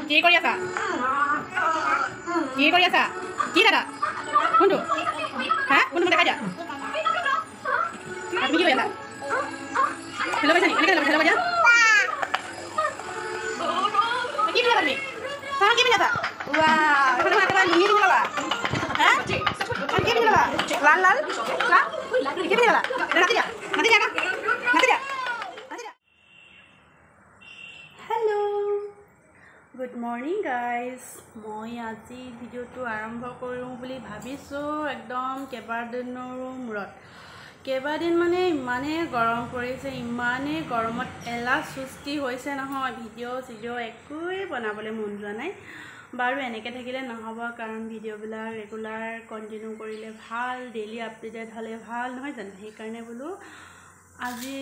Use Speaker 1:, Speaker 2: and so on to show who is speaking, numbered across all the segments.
Speaker 1: কি কৰি আছা কি দাদা কোনটো হা কোনটো দেখাই দিয়া তুমি কি কৰি আছা হেল্ল' পাইছা নেকি এনেকৈ হেল্ল' পাইছা কি পিন্ধা তুমি চাওঁ কি পিন্ধা ৱা এইটো একেবাৰে লুঙি দিব ল'বা হা কি পিন্ধি ল'বা লাল লাল কি পিন্ধি ল'বা নাতি দিয়া হেল্ল' গুড মৰ্ণিং গাইজ মই আজি ভিডিঅ'টো আৰম্ভ কৰোঁ বুলি ভাবিছোঁ একদম কেইবাদিনৰো মূৰত কেইবাদিন মানে ইমানেই গৰম পৰিছে ইমানেই গৰমত এলাহ সৃষ্টি হৈছে নহয় ভিডিঅ' একোৱেই বনাবলৈ মন যোৱা নাই বাৰু এনেকৈ থাকিলে নহ'ব কাৰণ ভিডিঅ'বিলাক ৰেগুলাৰ কণ্টিনিউ কৰিলে ভাল ডেইলি আপডেটেড হ'লে ভাল নহয় জানো সেইকাৰণে বোলো আজি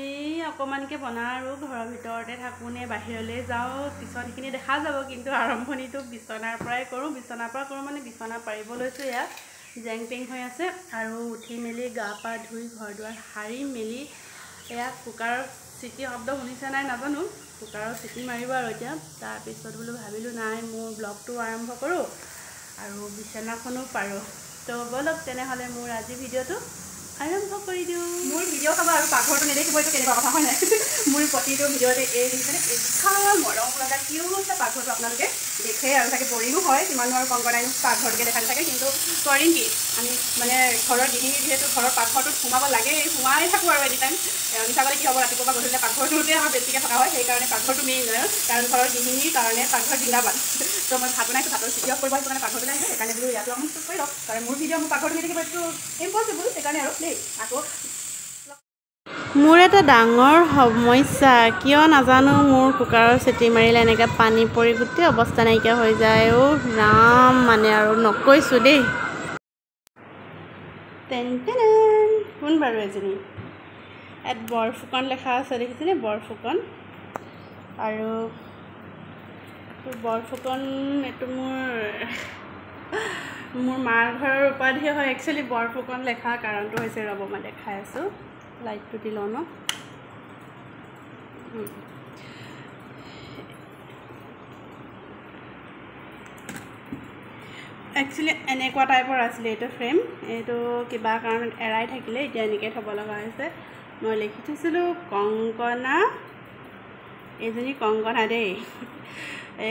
Speaker 1: অকণমানকৈ বনাওঁ আৰু ঘৰৰ ভিতৰতে থাকোঁ নে বাহিৰলৈ যাওঁ পিছত সেইখিনি দেখা যাব কিন্তু আৰম্ভণিটো বিচনাৰ পৰাই কৰোঁ মানে বিচনা পাৰিব লৈছোঁ ইয়াত জেং পেং হৈ আছে আৰু উঠি মেলি গা পা ধুই ঘৰ দুৱাৰ সাৰি মেলি এয়া কুকাৰৰ চিটি শব্দ শুনিছে নাই নাজানো কুকাৰৰ চিটি মাৰিব আৰু এতিয়া তাৰপিছত বোলো ভাবিলোঁ নাই মোৰ ব্লগটো আৰম্ভ কৰোঁ আৰু বিচনাখনো পাৰোঁ তো বলক তেনেহ'লে মোৰ আজি ভিডিঅ'টো আৰম্ভ কৰি দিওঁ মোৰ ভিডিঅ' চাব আৰু পাকঘৰটো নেদেখিব এইটো কেনেকুৱা কথা হয় নাই মোৰ প্ৰতিটো ভিডিঅ'তে এই দেখিছেনে এঘাৰ মৰম লগা কিয় হৈছে পাকঘৰটো আপোনালোকে দেখে আৰু চাগে বৰিঙো হয় কিমানো আৰু কম কৰাই পাকঘৰটোকে দেখা থাকে কিন্তু কৰিম কি আমি মানে ঘৰৰ গৃহিণী যিহেতু ঘৰৰ পাকঘৰটোত সোমাব লাগে সোমাই থাকোঁ আৰু এনি টাইম মিছাবলৈ কি হ'ব ৰাতিপুৱা গধূলি পাকঘৰটোতে আমাৰ বেছিকৈ থকা হয় সেইকাৰণে পাকঘৰটো মেইন কাৰণ ঘৰৰ গৃহিণীৰ কাৰণে পাকঘৰ জিন্দাবাদ তো মই ভাত বনাইছোঁ ভাতৰ চিটি অফ কৰিব আহিছোঁ কাৰণে পাকঘৰটো আহিছোঁ সেইকাৰণে বোলো ইয়াতো আমি চুপ কৰি লওক কাৰণ মোৰ ভিডিঅ' মোৰ পাকঘৰটো নেদেখিব এইটো ইম্পচিবল সেইকাৰণে আৰু দেই আকৌ মোৰ এটা ডাঙৰ সমস্যা কিয় নাজানো মোৰ কুকাৰৰ চিটি মাৰিলে এনেকৈ পানী পৰি গোটেই অৱস্থা নাইকিয়া হৈ যায় ৰাম মানে আৰু নকৈছোঁ দেই কোন বাৰু এজনী ইয়াত বৰফুকন লেখা আছে দেখিছেনে বৰফুকন আৰু বৰফুকন এইটো মোৰ মাৰ ঘৰৰ উপাধি হয় একচুৱেলি বৰফুকন লেখা কাৰণটো হৈছে ৰ'ব মই দেখাই আছোঁ লাইটটো দি লওঁ ন একচুৱেলি এনেকুৱা টাইপৰ আছিলে এইটো ফ্ৰেম এইটো কিবা কাৰণত এৰাই থাকিলে এতিয়া এনেকৈ থ'ব লগা হৈছে মই লিখি থৈছিলোঁ কংকনা এইজনী কংকনা দেই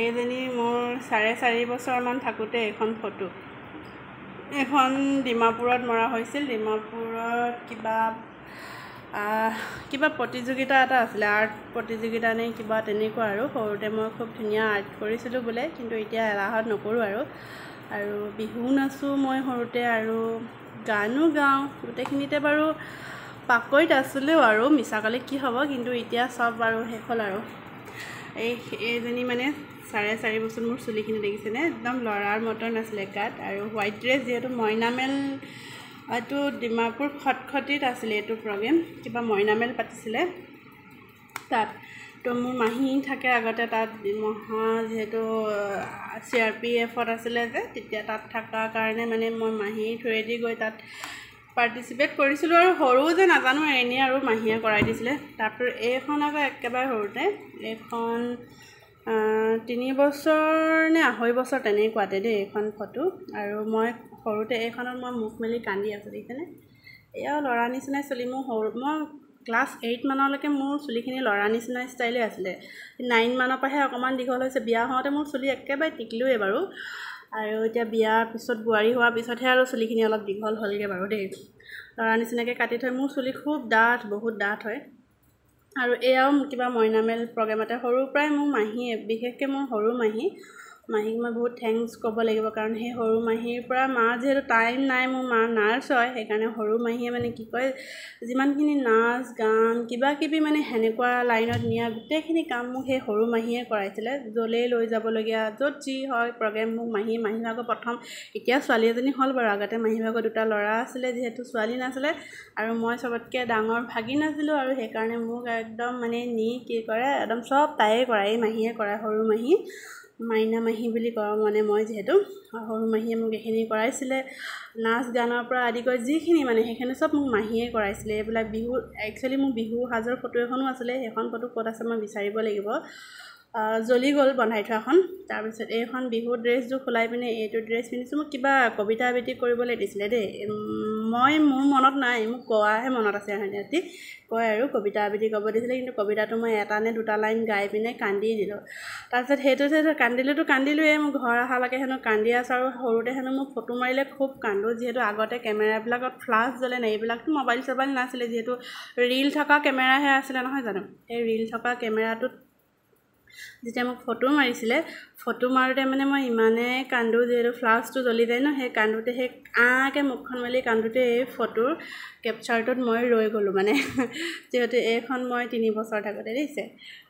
Speaker 1: এইজনী মোৰ 4.5 বছৰমান থাকোঁতে এইখন ফটো এখন ডিমাপুৰত মৰা হৈছিল ডিমাপুৰত কিবা প্ৰতিযোগিতা এটা আছিলে আৰ্ট প্ৰতিযোগিতা নে কিবা তেনেকুৱা আৰু সৰুতে মই খুব ধুনীয়া আৰ্ট কৰিছিলোঁ বোলে কিন্তু এতিয়া এলাহত নকৰোঁ আৰু বিহু নাচোঁ মই সৰুতে আৰু গানো গাওঁ গোটেইখিনিতে বাৰু পাকৈত আছিলোঁ আৰু মিছা ক'লে কি হ'ব কিন্তু এতিয়া চব বাৰু শেষ হ'ল আৰু এইজনী মানে 4.5 বছৰ মোৰ চুলিখিনি দেখিছেনে একদম ল'ৰাৰ মতন আছিলে গাত আৰু হোৱাইট ড্ৰেছ যিহেতু মইনামেল এইটো ডিমাপুৰ খটখটিত আছিলে এইটো প্ৰগ্ৰেম কিবা মইনামেল পাতিছিলে তাত তো মোৰ মাহী থাকে আগতে তাত যিহেতু CRPFত আছিলে যে তেতিয়া তাত থকাৰ কাৰণে মানে মই মাহীৰ থ্ৰুৱেদি গৈ তাত পাৰ্টিচিপেট কৰিছিলোঁ আৰু সৰু যে নাজানো এনেই আৰু মাহীয়ে কৰাই দিছিলে তাৰপৰা এইখন আকৌ একেবাৰে সৰুতে এইখন 3 বছৰ নে 2.5 বছৰ তেনেকুৱাতে দেই এইখন ফটো আৰু মই সৰুতে এইখনত মই মুখ মেলি কান্দি আছোঁ দেখিছেনে এয়াও ল'ৰা নিচিনাই চুলি মই ক্লাছ 8 মানলৈকে মোৰ চুলিখিনি ল'ৰা নিচিনা ষ্টাইলে আছিলে 9 মানৰ পৰাহে অকণমান দীঘল হৈছে বিয়া হওঁতে মোৰ চুলি একেবাৰে টিকলোৱে বাৰু আৰু এতিয়া বিয়াৰ পিছত বোৱাৰী হোৱাৰ পিছতহে আৰু চুলিখিনি অলপ দীঘল হ'লগৈ বাৰু দেই ল'ৰা নিচিনাকৈ কাটি থৈ মোৰ চুলি খুব ডাঠ বহুত ডাঠ হয় আৰু এয়াও কিবা মইনামেল প্ৰগ্ৰেমতে সৰুৰ পৰাই মোৰ মাহীয়ে বিশেষকৈ মোৰ সৰু মাহীক মই বহুত থেংকছ ক'ব লাগিব কাৰণ সেই সৰু মাহীৰ পৰা মা যিহেতু টাইম নাই মোৰ মা নাৰ্ছ হয় সেইকাৰণে সৰু মাহীয়ে মানে কি কয় যিমানখিনি নাচ গান কিবা কিবি মানে সেনেকুৱা লাইনত নিয়া গোটেইখিনি কাম মোক সেই সৰু মাহীয়ে কৰাইছিলে য'লেই লৈ যাবলগীয়া য'ত যি হয় প্ৰগ্ৰেম মোক মাহীভাগৰ প্ৰথম এতিয়া ছোৱালী এজনী হ'ল বাৰু আগতে মাহীভাগৰ 2টা ল'ৰা আছিলে যিহেতু ছোৱালী নাছিলে আৰু মই চবতকৈ ডাঙৰ ভাগিন আছিলোঁ আৰু সেইকাৰণে মোক একদম মানে কি কৰে একদম চব তাইয়ে কৰে এই মাহীয়ে কৰে সৰু মাহী মাইনা মাহী বুলি কওঁ মানে মই যিহেতু সৰু মাহীয়ে মোক এইখিনি কৰাইছিলে নাচ গানৰ পৰা আদি কৰি যিখিনি মানে সেইখিনি চব মোক মাহীয়ে কৰাইছিলে এইবিলাক বিহু একচুৱেলি মোৰ বিহু সাজৰ ফটো এখনো আছিলে সেইখন ফটো ক'ত আছে মই বিচাৰিব লাগিব জ্বলি গ'ল বনাই থোৱাখন। তাৰপিছত এইখন বিহু ড্ৰেছযোৰ খোলাই পিনে এইটো ড্ৰেছ পিন্ধিছোঁ। মোক কিবা কবিতা আবৃত্তি কৰিবলৈ দিছিলে দেই, মোৰ মনত নাই, মোক কোৱাহে মনত আছে। সিহঁতি কয় আৰু কবিতা আবৃত্তি কৰিব দিছিলে, কিন্তু কবিতাটো মই এটা নে দুটা লাইন গাই পিনে কান্দি দিলোঁ। তাৰপিছত সেইটোতে কান্দিলোঁৱেই। মোৰ ঘৰ অহালৈকে হেনো কান্দি আছোঁ। আৰু সৰুতে হেনো মোক ফটো মাৰিলে খুব কান্দোঁ, যিহেতু আগতে কেমেৰাবিলাকত ফ্লাছ জ্বলে নাই, এইবিলাকতো মোবাইল চবাইল নাছিলে, যিহেতু ৰীল থকা কেমেৰাহে আছিলে নহয় জানো। সেই ৰীল থকা কেমেৰাটোত যেতিয়া মোক ফটো মাৰিছিলে, ফটো মাৰোঁতে মানে মই ইমানেই কান্দোঁ, যিহেতু ফ্লাছটো জ্বলি যায় ন, সেই কান্দোঁতে সেই আঁকৈ মুখখন মেলি কান্দোঁতে এই ফটোৰ কেপচাৰটোত মই ৰৈ গ'লোঁ মানে। যিহেতু এইখন মই 3 বছৰ থাকোঁতে দেখিছে।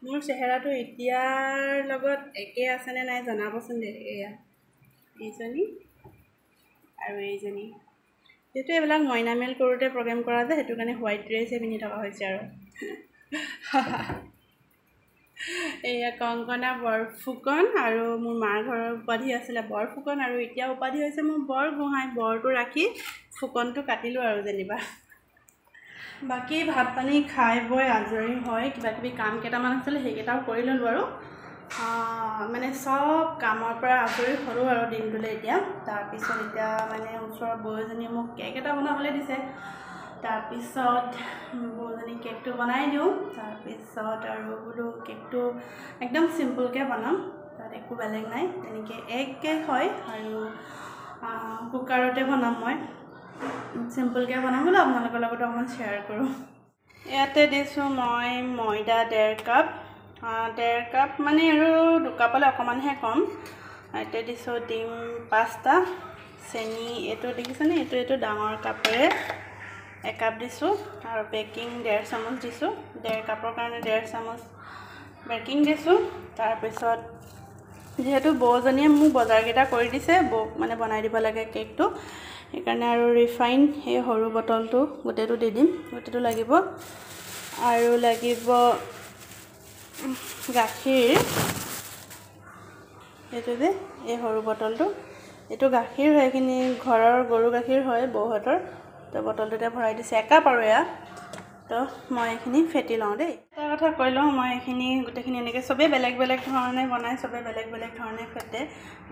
Speaker 1: মোৰ চেহেৰাটো এতিয়াৰ লগত একেই আছেনে নাই জনাবচোন দেই। এইজনী আৰু এইজনী, যিহেতু এইবিলাক মইনামেল কৰোঁতে প্ৰগ্ৰেম কৰা যায়, সেইটো কাৰণে হোৱাইট ড্ৰেছহে পিন্ধি থকা হৈছে আৰু। এয়া কংকনা বৰফুকন, আৰু মোৰ মাৰ ঘৰৰ উপাধি আছিলে বৰফুকন, আৰু এতিয়া উপাধি হৈছে মোৰ বৰগোহাঁই। বৰটো ৰাখি ফুকনটো কাটিলোঁ আৰু যেনিবা। বাকী ভাত পানী খাই বৈ আজৰি হয়, কিবাকিবি কাম কেইটামান আছিলে সেইকেইটাও কৰি ল'লোঁ আৰু। মানে চব কামৰ পৰা আজৰি হ'লোঁ আৰু দিনটোলৈ এতিয়া। তাৰপিছত এতিয়া মানে ওচৰৰ বৌজনীয়ে মোক কেক এটা বনাবলৈ দিছে। তাৰপিছত বৌজনী কেকটো বনাই দিওঁ। তাৰপিছত আৰু বোলো কেকটো একদম চিম্পুলকৈ বনাম, তাত একো বেলেগ নাই, তেনেকৈ এগ কেক হয় আৰু কুকাৰতে বনাম। মই চিম্পুলকৈ বনাম বোলো আপোনালোকৰ লগত অকণমান শ্বেয়াৰ কৰোঁ। ইয়াতে দিছোঁ মই ময়দা 1.5 কাপ, 1.5 কাপ মানে আৰু 2 কাপলৈ অকণমানহে কম। ইয়াতে দিছোঁ ডিম 5টা, চেনি এইটো দেখিছেনে, এইটো ডাঙৰ কাপেৰে 1 কাপ দিছোঁ, আৰু বেকিং 1.5 চামুচ দিছোঁ। 1.5 কাপৰ কাৰণে 1.5 চামুচ বেকিং দিছোঁ। তাৰপিছত যিহেতু বৌজনীয়ে মোক বজাৰকেইটা কৰি দিছে, বৌক মানে বনাই দিব লাগে কেকটো, সেইকাৰণে আৰু ৰিফাইন সেই সৰু বটলটো গোটেইটো দি দিম, গোটেইটো লাগিব। আৰু লাগিব গাখীৰ, এইটো যে এই সৰু বটলটো, এইটো গাখীৰ হয়, এইখিনি ঘৰৰ গৰু গাখীৰ হয় বৌহঁতৰ। তো বটলটোতে ভৰাই দিছে 1 কাপ আৰু এয়া। তো মই এইখিনি ফেটি লওঁ দেই। এটা কথা কৈ লওঁ, মই এইখিনি গোটেইখিনি এনেকৈ চবেই বেলেগ বেলেগ ধৰণে বনাই, চবেই বেলেগ বেলেগ ধৰণে ফেটে।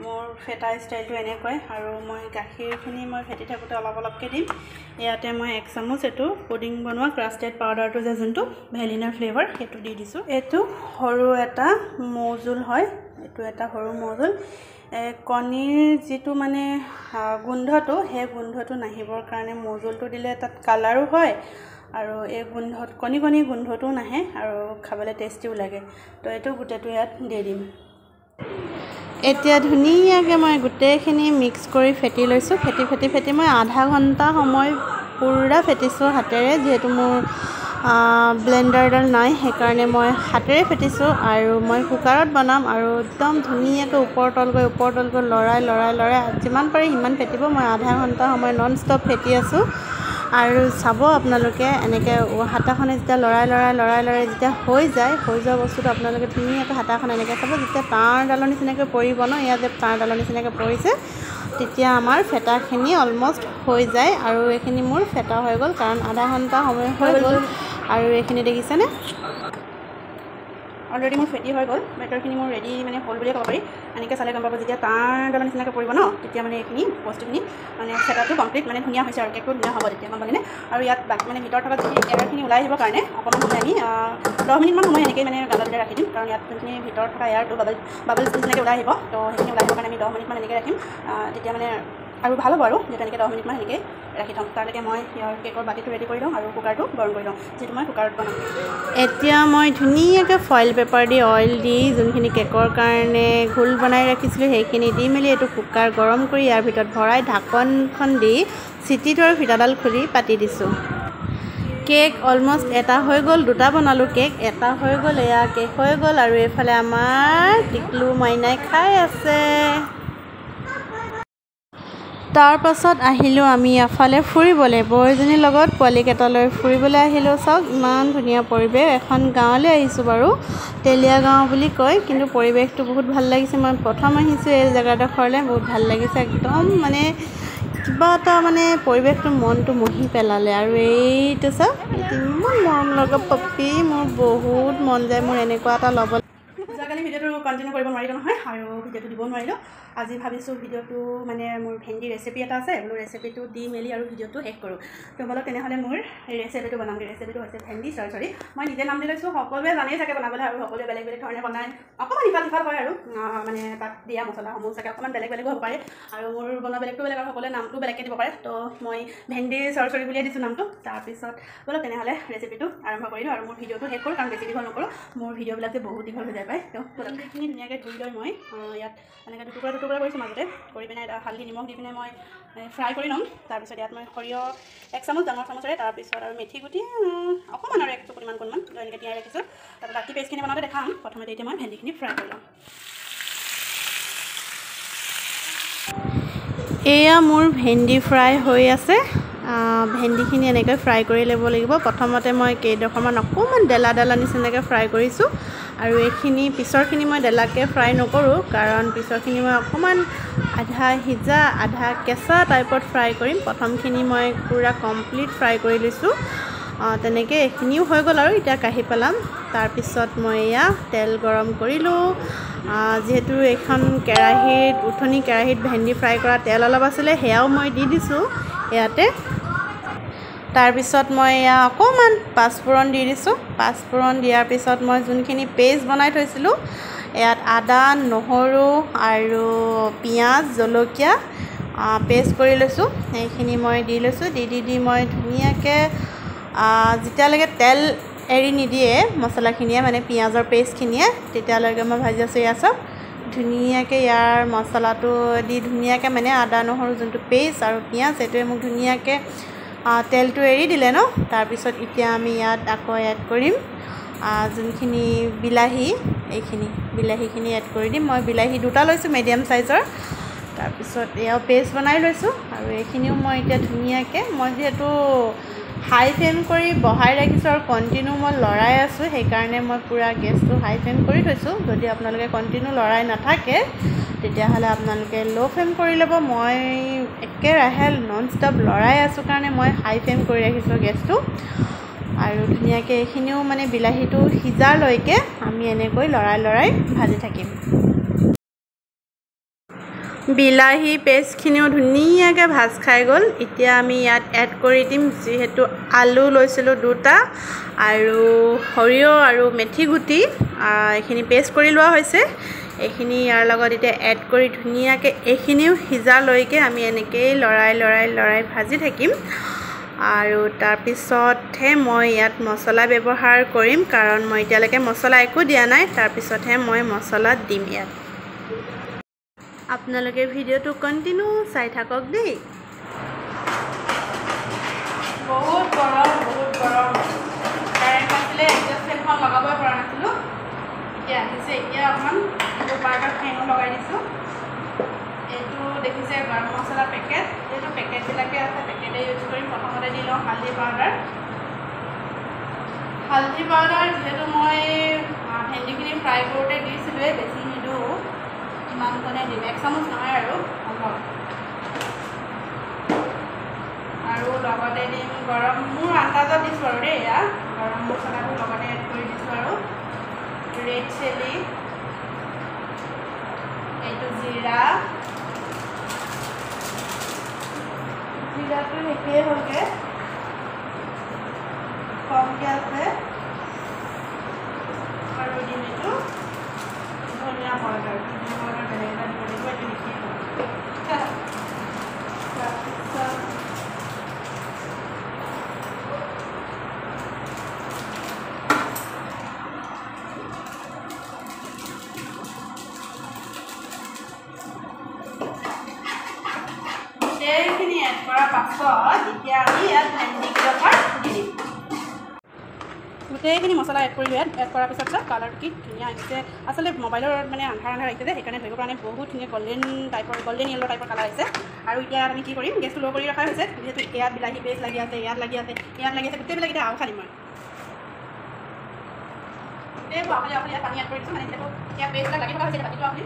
Speaker 1: মোৰ ফেটা ষ্টাইলটো এনেকুৱাই। আৰু মই গাখীৰখিনি মই ফেটি থাকোঁতে অলপ অলপকৈ দিম। ইয়াতে মই 1 চামুচ এইটো পুডিং বনোৱা ক্ৰাষ্টেড পাউডাৰটো যে যোনটো ভেনিলাৰ ফ্লেভাৰ, সেইটো দি দিছোঁ। এইটো সৰু এটা মৌজোল হয়, এইটো এটা সৰু মৌজোল। কণীৰ যিটো মানে গোন্ধটো, সেই গোন্ধটো নাহিবৰ কাৰণে মৌজোলটো দিলে তাত কালাৰো হয়, আৰু এই গোন্ধত কণী গোন্ধটোও নাহে, আৰু খাবলৈ টেষ্টিও লাগে। তো এইটো গোটেইটো ইয়াত দি দিম। এতিয়া ধুনীয়াকৈ মই গোটেইখিনি মিক্স কৰি ফেটি লৈছোঁ। ফেটি মই আধা ঘণ্টা সময় পূৰা ফেটিছোঁ হাতেৰে, যিহেতু মোৰ ব্লেণ্ডাৰডাল নাই, সেইকাৰণে মই হাতেৰে ফেটিছোঁ। আৰু মই কুকাৰত বনাম, আৰু একদম ধুনীয়াকৈ ওপৰ তলকৈ লৰাই যিমান পাৰি সিমান ফেটিব। মই আধা ঘণ্টা সময় নন ষ্টপ ফেটি আছোঁ। আৰু চাব আপোনালোকে এনেকৈ হাতাখনে যেতিয়া লৰাই যেতিয়া হৈ যোৱা বস্তুটো আপোনালোকে ধুনীয়াকৈ হাতাখন এনেকৈ চাব, যেতিয়া তাঁৰডালৰ নিচিনাকৈ পৰিব ন, ইয়াত যে তাঁৰডালৰ নিচিনাকৈ পৰিছে, তেতিয়া আমাৰ ফেটাখিনি অলমষ্ট হৈ যায়। আৰু এইখিনি মোৰ ফেটা হৈ গ'ল, কাৰণ আধা ঘণ্টা সময় হৈ গ'ল। আৰু এইখিনি দেখিছেনে, অলৰেডি মোৰ ফেটি হৈ গ'ল। বেটাৰখিনি মোৰ ৰেডি মানে হ'ল বুলিয়ে ক'ব পাৰি। এনেকৈ চালে গম পাব, যেতিয়া তাঁৰডালৰ নিচিনাকৈ পৰিব ন, তেতিয়া মানে এইখিনি বস্তুখিনি মানে ফেটাটো কমপ্লিট মানে ধুনীয়া হৈছে, আৰু কেকটো ধুনীয়া হ'ব তেতিয়া, গম পালেনে। আৰু ইয়াত মানে ভিতৰত থকা যিখিনি এয়াৰখিনি ওলাই আহিবৰ কাৰণে অকণমান সময় আমি 10 মিনিটমান সময় এনেকৈ মানে গাজলতে ৰাখি দিম, কাৰণ ইয়াত যোনখিনি ভিতৰত থকা এয়াৰটো বাবলছ নিচিনাকৈ ওলাই আহিব। তো সেইখিনি ওলাই আহিবৰ কাৰণে আমি 10 মিনিটমান এনেকৈ ৰাখিম, তেতিয়া মানে আৰু ভাল হ'ব। আৰু যেতিয়া এনেকৈ 10 মিনিটমান এনেকৈ ৰাখি থ'ম, তাৰলৈকে মই ইয়াৰ কেকৰ বাতিটো ৰেডি কৰি লওঁ আৰু কুকাৰটো গৰম কৰি লওঁ, যিহেতু মই কুকাৰত বনাম। এতিয়া মই ধুনীয়াকৈ ফইল পেপাৰ দি অইল দি যোনখিনি কেকৰ কাৰণে ঘোল বনাই ৰাখিছিলোঁ, সেইখিনি দি মেলি এইটো কুকাৰ গৰম কৰি ইয়াৰ ভিতৰত ভৰাই ঢাকনখন দি চিটিটো আৰু ফিটাডাল খুলি পাতি দিছোঁ। কেক অলমষ্ট এটা হৈ গ'ল, 2টা বনালোঁ কেক, এটা হৈ গ'ল, এয়া কেক হৈ গ'ল। আৰু এইফালে আমাৰ টিকলু মাইনাই খাই আছে। তাৰ পাছত আহিলোঁ আমি এফালে ফুৰিবলৈ, বৌজনীৰ লগত পোৱালিকেইটালৈ ফুৰিবলৈ আহিলোঁ। চাওক ইমান ধুনীয়া পৰিৱেশ, এখন গাঁৱলৈ আহিছোঁ বাৰু, তেলীয়া গাঁও বুলি কয়, কিন্তু পৰিৱেশটো বহুত ভাল লাগিছে। মই প্ৰথম আহিছোঁ এই জেগাডোখৰলৈ, বহুত ভাল লাগিছে। একদম মানে কিবা এটা মানে পৰিৱেশটো মনটো মুহি পেলালে। আৰু এইটো চাওক, ইমান মৰম লগা পপি, মোৰ বহুত মন যায় মোৰ এনেকুৱা এটা ল'বলৈ। যোৱাকালি ভিডিঅ'টো কণ্টিনিউ কৰিব নোৱাৰিলোঁ নহয় আৰু ভিডিঅ'টো দিব নোৱাৰিলোঁ আজি ভাবিছোঁ ভিডিঅ'টো মানে মোৰ ভেন্দি ৰেচিপি এটা আছে বোলো ৰেচিপিটো দি মেলি আৰু ভিডিঅ'টো শেষ কৰোঁ তো বলক তেনেহ'লে মোৰ ৰেচিপিটো বনামগৈ ৰেচিপিটো হৈছে ভেন্দি চৰচৰি মই নিজে নাম দি লৈছোঁ সকলোৱে জানেই চাগে বনাবলৈ আৰু সকলোৱে বেলেগ বেলেগ ধৰণে বনায় অকণমান ইফাল সিফাল হয় আৰু মানে তাত দিয়া মছলাসমূহ চাগে অকণমান বেলেগ বেলেগ হ'ব পাৰে আৰু মোৰ বনোৱা বেলেগটো বেলেগ আৰু সকলোৱে নামটো বেলেগকৈ দিব পাৰে তো মই ভেন্দি চৰচৰি বুলিয়ে দিছোঁ নামটো তাৰপিছত বলক তেনেহ'লে ৰেচিপিটো আৰম্ভ কৰিলোঁ আৰু মোৰ ভিডিঅ'টো শেষ কৰোঁ কাৰণ বেছি দীঘল নকৰোঁ মোৰ ভিডিঅ'বিলাক যে বহুত দীঘল হৈ যায় পায় তো ভেন্দিখিনি ধুনীয়াকৈ ধুই লৈ মই ইয়াত এনেকৈ দুটুকুৰা কৰিছোঁ মাজতে কৰি পিনে এটা হালধি নিমখ দি পিনে মই ফ্ৰাই কৰি ল'ম তাৰপিছত ইয়াত মই সৰিয়হ 1 চামুচ ডাঙৰ চামুচেৰে তাৰপিছত আৰু মেথি গুটি অকণমান আৰু 1 চকুলিমান এনেকৈ তিয়াই ৰাখিছোঁ তাৰপিছত বাকী পেষ্টখিনি বনাওঁতে দেখাম প্ৰথমতে এতিয়া মই ভেন্দিখিনি ফ্ৰাই কৰি ল'ম এয়া মোৰ ভেন্দি ফ্ৰাই হৈ আছে ভেন্দিখিনি এনেকৈ ফ্ৰাই কৰি ল'ব লাগিব প্ৰথমতে মই কেইডোখৰমান অকণমান ডেলা নিচিনাকৈ ফ্ৰাই কৰিছোঁ আৰু এইখিনি পিছৰখিনি মই ডেলাকৈ ফ্ৰাই নকৰোঁ কাৰণ পিছৰখিনি মই অকণমান আধা সিজা আধা কেঁচা টাইপত ফ্ৰাই কৰিম প্ৰথমখিনি মই পূৰা কমপ্লিট ফ্ৰাই কৰি লৈছোঁ তেনেকৈ এইখিনিও হৈ গ'ল আৰু এতিয়া কাঢ়ি পেলাম তাৰপিছত মই এয়া তেল গৰম কৰিলোঁ যিহেতু এইখন কেৰাহীত উঠনি কেৰাহীত ভেন্দি ফ্ৰাই কৰা তেল অলপ আছিলে সেয়াও মই দি দিছোঁ ইয়াতে তাৰপিছত মই এয়া অকণমান পাঁচফোৰণ দি দিছোঁ পাঁচফোৰণ দিয়াৰ পিছত মই যোনখিনি পেষ্ট বনাই থৈছিলোঁ ইয়াত আদা নহৰু আৰু পিঁয়াজ জলকীয়া পেষ্ট কৰি লৈছোঁ সেইখিনি মই দি লৈছোঁ দি মই ধুনীয়াকৈ যেতিয়ালৈকে তেল এৰি নিদিয়ে মছলাখিনিয়ে মানে পিঁয়াজৰ পেষ্টখিনিয়ে তেতিয়ালৈকে মই ভাজি আছোঁ এয়া চব ধুনীয়াকৈ ইয়াৰ মছলাটো দি ধুনীয়াকৈ মানে আদা নহৰু যোনটো পেষ্ট আৰু পিঁয়াজ সেইটোৱে মোক ধুনীয়াকৈ তেলটো এৰি দিলে ন তাৰপিছত এতিয়া আমি ইয়াত আকৌ এড কৰিম যোনখিনি বিলাহী এইখিনি বিলাহীখিনি এড কৰি দিম মই বিলাহী 2টা লৈছোঁ মিডিয়াম চাইজৰ তাৰপিছত এয়াও পেষ্ট বনাই লৈছোঁ আৰু এইখিনিও মই এতিয়া ধুনীয়াকৈ মই যিহেতু হাই ফ্লেম কৰি বহাই ৰাখিছোঁ আৰু কণ্টিনিউ মই লৰাই আছোঁ সেইকাৰণে মই পূৰা গেছটো হাই ফ্লেম কৰি থৈছোঁ যদি আপোনালোকে কণ্টিনিউ লৰাই নাথাকে তেতিয়াহ'লে আপোনালোকে ল' ফ্লেম কৰি ল'ব মই একেৰাহে নন ষ্টপ লৰাই আছোঁ কাৰণে মই হাই ফ্লেম কৰি ৰাখিছোঁ গেছটো আৰু ধুনীয়াকৈ এইখিনিও মানে বিলাহীটো সিজালৈকে আমি এনেকৈ লৰাই ভাজি থাকিম বিলাহী পেষ্টখিনিও ধুনীয়াকৈ ভাজ খাই গ'ল এতিয়া আমি ইয়াত এড কৰি দিম যিহেতু আলু লৈছিলোঁ 2টা আৰু সৰিয়হ আৰু মেথি গুটি এইখিনি পেষ্ট কৰি লোৱা হৈছে এইখিনি ইয়াৰ লগত এতিয়া এড কৰি ধুনীয়াকৈ এইখিনিও সিজালৈকে আমি এনেকৈয়ে লৰাই ভাজি থাকিম আৰু তাৰপিছতহে মই ইয়াত মছলা ব্যৱহাৰ কৰিম কাৰণ মই এতিয়ালৈকে মছলা একো দিয়া নাই তাৰপিছতহে মই মছলা দিম ইয়াত আপোনালোকে ভিডিঅ'টো কণ্টিনিউ চাই থাকক দেই বহুত গৰম কাৰেণ্ট আছিলে এডজাষ্ট ফেনখন লগাবই পৰা নাছিলোঁ এতিয়া আহিছে এতিয়া অকণমান পাউডাৰ ফেনো লগাই দিছোঁ এইটো দেখিছে গৰম মছলা পেকেট এইটো পেকেটবিলাকে আছে পেকেটে ইউজ কৰিম প্ৰথমতে দি লওঁ হালধি পাউডাৰ যিহেতু মই ভেন্দিখিনি ফ্ৰাই কৰোঁতে দিছিলোঁৱেই বেছি নিদিওঁ ইমানখনে দিম 1 চামুচ নহয় আৰু আৰু লগতে দিম গৰম মোৰ আন্দাজত দিছোঁ আৰু দেই এয়া গৰম মছলাটো লগতে এড কৰি দিছোঁ আৰু ৰেড চিলি এইটো জিৰাটো শেষেই হ'লগৈ কমকৈ আছে আৰু দিম এইটো ধনিয়া পাউডাৰ বেলেগ এটা দিব লাগিব এইটো শেষেই হ'ল তাৰপিছত গোটেইখিনি এড কৰাৰ পাছত এতিয়া আমি ইয়াত ভেন্দিকেইডোখৰ দি দিম গোটেইখিনি মছলা এড কৰিলোঁ ইয়াত এড কৰাৰ পিছত চাওক কালাৰটো কি ধুনীয়া আহিছে আচলতে মোবাইলৰ মানে আন্ধাৰ আহিছে যে সেইকাৰণে ধৰিবৰ কাৰণে বহুত ধুনীয়া গল্ডেন য়েল্ল' টাইপৰ কালাৰ আহিছে আৰু এতিয়া আমি কি কৰিম গেছটো ল' কৰি ৰখা হৈছে যিহেতু ইয়াত বিলাহী পেষ্ট লাগি আছে ইয়াত লাগি আছে গোটেইবিলাক এতিয়া আও খালিম মই গোটেইবোৰ আপুনি ইয়াত পানী এড কৰি দিছোঁ মানে যিহেতু ইয়াত পেষ্টবিলাক লাগি থকা হৈছে পাতিটো আপুনি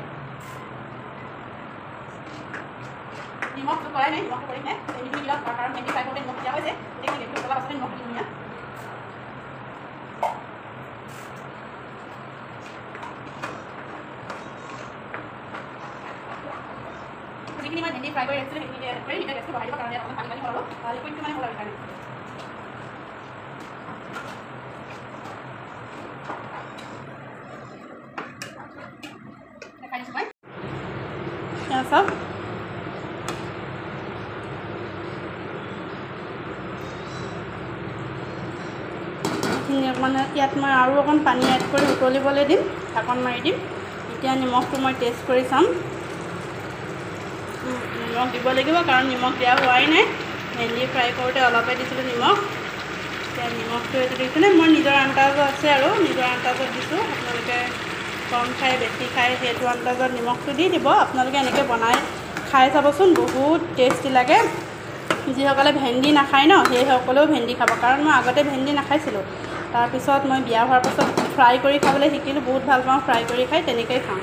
Speaker 1: নিমখটো কৰাই নাই নিমখটো কৰিমহে এইখিনি দিয়ক কাৰণ ভেন্দি ফ্ৰাই কৰোঁতে নিমখ দিয়া হৈছে গোটেইখিনি গেছটো অলপ আছে নিমখ দিম ইয়াত যিখিনি মই ভেন্দি ফ্ৰাই কৰি ৰাখিছিলোঁ সেইখিনি এড কৰি এতিয়া গেছটো বঢ়াই দিব, কাৰণ ইয়াত অকণমান পানী পানী হ'ল লিকুইডটো মানে হ'ল আৰু সেইকাৰণে দেখাই দিছোঁ মই চাওক। মানে ইয়াত মই আৰু অকণ পানী এড কৰি উতলিবলৈ দিম, ঢাকন মাৰি দিম। এতিয়া নিমখটো মই টেষ্ট কৰি চাম। নিমখ দিব লাগিব, কাৰণ নিমখ দিয়া হোৱাই নাই, ভেন্দি ফ্ৰাই কৰোঁতে অলপে দিছিলোঁ নিমখ। এতিয়া নিমখটো এইটো দেখিছেনে, মই নিজৰ আন্দাজত আছে আৰু নিজৰ আন্দাজত দিছোঁ। আপোনালোকে কম খাই বেছি খাই সেইটো আন্দাজত নিমখটো দি দিব। আপোনালোকে এনেকৈ বনাই খাই চাবচোন, বহুত টেষ্টি লাগে। যিসকলে ভেন্দি নাখায় ন, সেইসকলেও ভেন্দি খাব, কাৰণ মই আগতে ভেন্দি নাখাইছিলোঁ। তাৰপিছত মই বিয়া হোৱাৰ পাছত ফ্ৰাই কৰি খাবলৈ শিকিলোঁ, বহুত ভাল পাওঁ ফ্ৰাই কৰি খাই, তেনেকৈয়ে খাওঁ।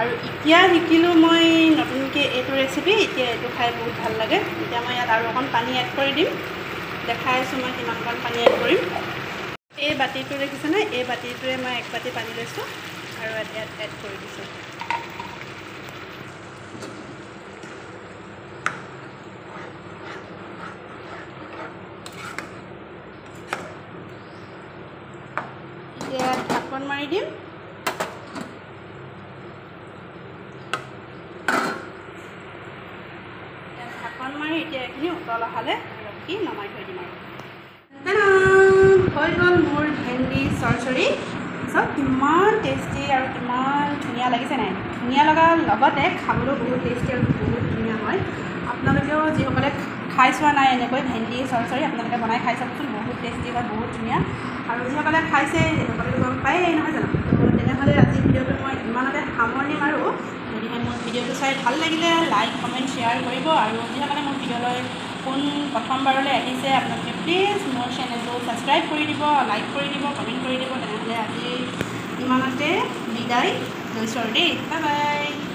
Speaker 1: আৰু এতিয়া শিকিলোঁ মই নতুনকৈ এইটো ৰেচিপি, এতিয়া এইটো খাই বহুত ভাল লাগে। এতিয়া মই ইয়াত আৰু অকণ পানী এড কৰি দিম, দেখাই আছোঁ মই কিমানকণ পানী এড কৰিম। এই বাতিটো দেখিছেনে, এই বাতিটোৱে মই 1 বাতি পানী লৈছোঁ আৰু ইয়াত এড কৰি দিছোঁ। এতিয়া ঢাকন মাৰি দিম। ঢাকন মাৰি এতিয়া এইখিনি উতল অহালে ৰখি নমাই থৈ দিম আৰু হৈ গ'ল মোৰ ভেন্দি চৰচৰি। চাওক কিমান টেষ্টি আৰু কিমান ধুনীয়া লাগিছে নাই। ধুনীয়া লগাৰ লগতে খাবলৈও বহুত টেষ্টি আৰু বহুত ধুনীয়া হয়। আপোনালোকেও যিসকলে খাই চোৱা নাই এনেকৈ ভেন্দি চৰচৰি, আপোনালোকে বনাই খাই চাবচোন, বহুত টেষ্টি হয়, বহুত ধুনীয়া। আৰু যিসকলে খাইছে সেইসকলে গম পায়েই নহয় জানো। তেনেহ'লে আজিৰ ভিডিঅ'টো মই ইমানতে সামৰণি মাৰোঁ। যদিহে মোৰ ভিডিঅ'টো চাই ভাল লাগিলে লাইক কমেণ্ট শ্বেয়াৰ কৰিব। আৰু যিসকলে মোৰ ভিডিঅ'লৈ প্ৰথমবাৰলৈ আহিছে, আপোনালোকে প্লিজ মোৰ চেনেলটো ছাবস্ক্ৰাইব কৰি দিব, লাইক কৰি দিব, কমেণ্ট কৰি দিব। তেনেহ'লে আজি ইমানতে বিদায় লৈছোঁ আৰু দেই, বাই বাই।